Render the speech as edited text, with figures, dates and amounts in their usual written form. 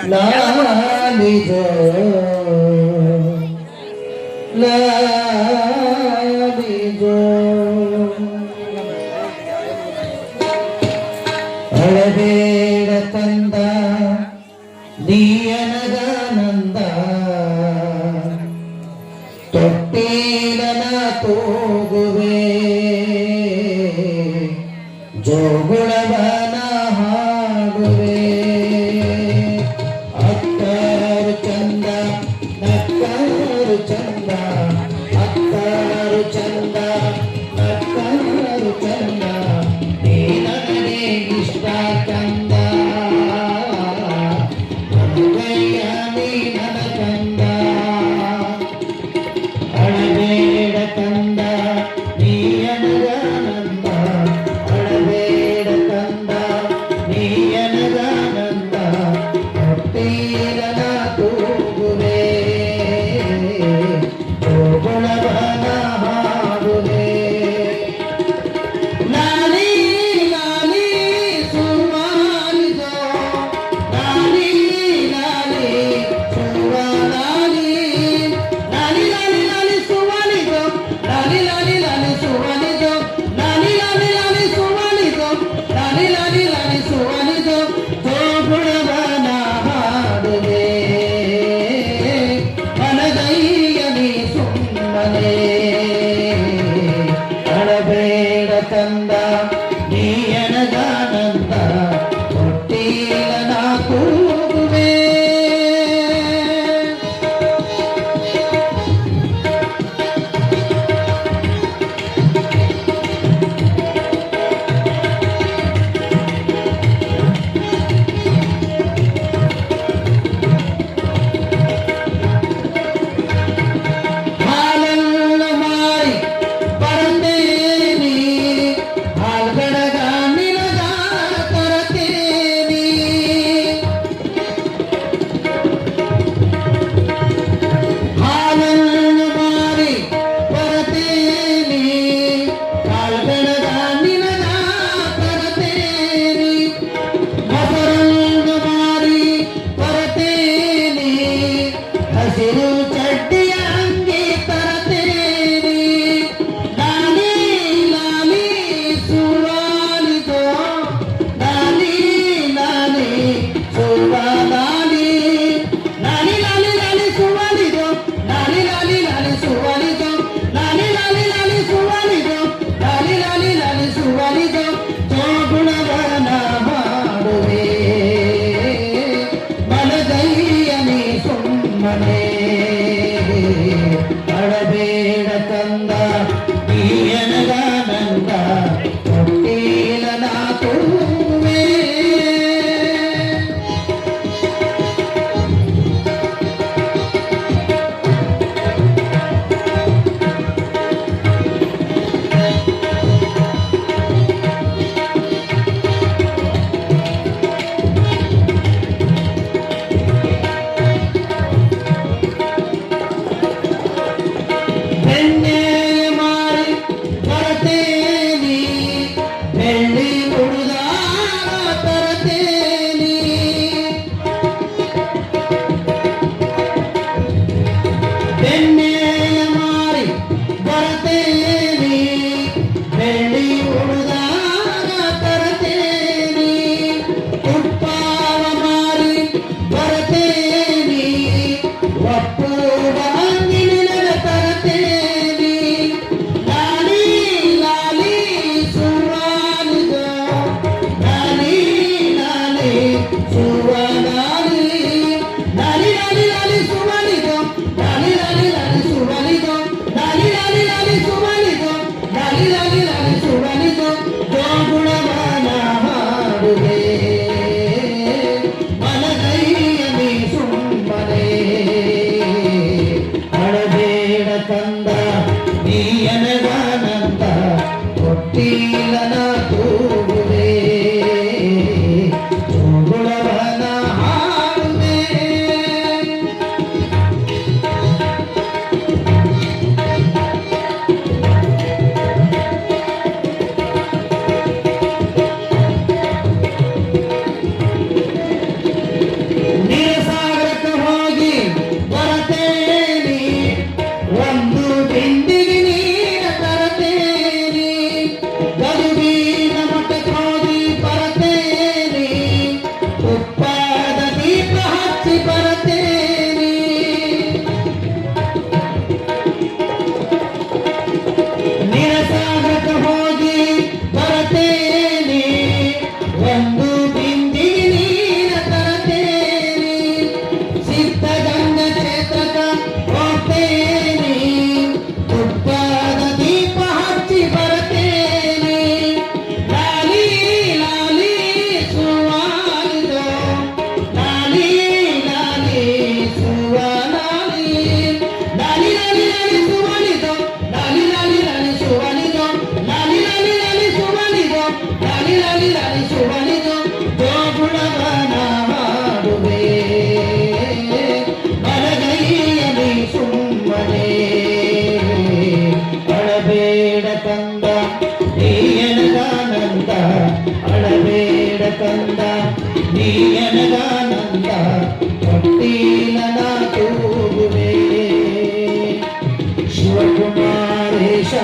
लालिजो लालिजो अळबेड कंद दीयनगानंद ತೊಟ್ಟಿಲನ ತೂಗುವೆ ಜೋಗುಳವನ ಹಾಡುವೆ ಅತ್ತರು ಚಂದ ನಕ್ಕರು ಚಂದ ಅತ್ತರು ಚಂದ ನಕ್ಕರು ಚಂದ ನೀ ನನಗೆ ಇಷ್ಟ ಚಂದ ಮದುವೆಯ ನೀ ನನ್ನ ಚಂದ ಅಳಬೇಡ ಕಂದ ನೀಯನಗಾನಂದ ಅಳಬೇಡ ಕಂದ ನೀಯನಗಾನಂದ ಹೊಟ್ಟೀಲನ ತೂಗುವೆ ಗೋಗುಳವನ ಹಾಡುವೆ ಲಾಲಿ ಲಾಲಿ ಸುವಾಲಿದೋ ಲಾಲಿ ಲಾಲಿ ಸುವಾಲಿ ಲಾಲಿ ಲಾಲಿ ಲಾಲಿ ಸುವಾಲಿದೋ ಲಾಲಿ ಲಾಲಿ ಲಾಲಿ ಸುವಾಲಿದೋ ಲಾಲಿ ಲಾಲಿ ಲಾಲಿ ಸುವಾಲಿದೋ ಲಾಲಿ ಲಾಲಿ ಲಾಲಿ ಸುವಾಲಿದೋ ಜೋಗುಳವನ ಹಾಡುವೆ ಮನದಯ್ಯ ನೀ ಸುಮ್ಮನೆ ಅಳಬೇಡ ಕಂದ ನೀಯನಗಾನಂದ ಹೊಟ್ಟೀಲನ ಕೂಗುವೆ ಹಾಲನ್ನ ಮಾರಿ ಬರ್ತೇನಿ ಹಾಲ್ಗಡಗ ನಿನಗ ತರತೇನಿ ಹಾಲನ್ನ ಮಾರಿ ಬರ್ತೇನಿ ಹಾಲ್ಗಡಗ ನಿನಗ ತರತೇನಿ ಮೊಸರನ್ನ ಮಾರಿ ಬರ್ತೇನಿ ಹಸಿರು ಚಡ್ಡಿಯ ಅಂಗಿ ತರತೇನಿ ಲಾಲಿ ಲಾಲಿ ಸುವಾಲಿದೋ ಲಾಲಿ ಲಾಲಿ ಸುವಾಲಿ ಲಾಲಿ ಲಾಲಿ ಲಾಲಿ ಸುವಾಲಿದೋ ಲಾಲಿ ಲಾಲಿ ಲಾಲಿ ಸುವಾಲಿದೋ ಲಾಲಿ ಲಾಲಿ ಲಾಲಿ ಸುವಾಲಿದೋ ಲಾಲಿ ಲಾಲಿ ಲಾಲಿ ಸುವಾಲಿದೋ ಜೋಗುಳವನ ಹಾಡುವೆ ಮನದಯ್ಯ ನೀ ಸುಮ್ಮನೆ ಅಳಬೇಡ ಕಂದ ನೀಯನಗಾನಂದ ಹೊಟ್ಟೀಲನ ತೂಗುವೆ ಬೆಣ್ಣೆ ಮಾರಿ ಬರ್ತೇನಿ ಬೆಳ್ಳಿ ಹುಡುಗಾರ ತರತೇನಿ ಬೆಣ್ಣೆ ಮಾರಿ ಬರ್ತೇನಿ ಬೆಳ್ಳಿ ಹುಡುಗಾರ ತರತೇನಿ ತುಪ್ಪವ ಮಾರಿ ಬರ್ತೇನಿ ಒಪ್ಪುವ ಅಂಗಿ ನಿನಗ ತರತೇನಿ ಲಾಲಿ ಲಾಲಿ ಸುವಾಲಿದೋ ಲಾಲಿ ಲಾಲಿ ಸುವಾಲಿ ಲಾಲಿ ಲಾಲಿ ಲಾಲಿ ಸುವಾಲಿದೋ ಲಾಲಿ ಲಾಲಿ ಲಾಲಿ ಸುವಾಲಿದೋ ಲಾಲಿ ಲಾಲಿ ಲಾಲಿ ಸುವಾಲಿದೋ ಲಾಲಿ ಲಾಲಿ ಲಾಲಿ ಸುವಾಲಿದೋ ಜೋಗುಳವನ ಹಾಡುವೆ ಮನದಯ್ಯ ನೀ ಸುಮ್ಮನೆ ಅಳಬೇಡ ಕಂದ ನೀಯನಗಾನಂದ ಹೊಟ್ಟೀಲನ ತೂಗುವೆ ಜೋಗುಳವನ ಕಂದ ನೀಯನಗಾನಂದ ಭಕ್ತಿನ ತೂಗುವೆ ಶಿವಕುಮಾರೇಶ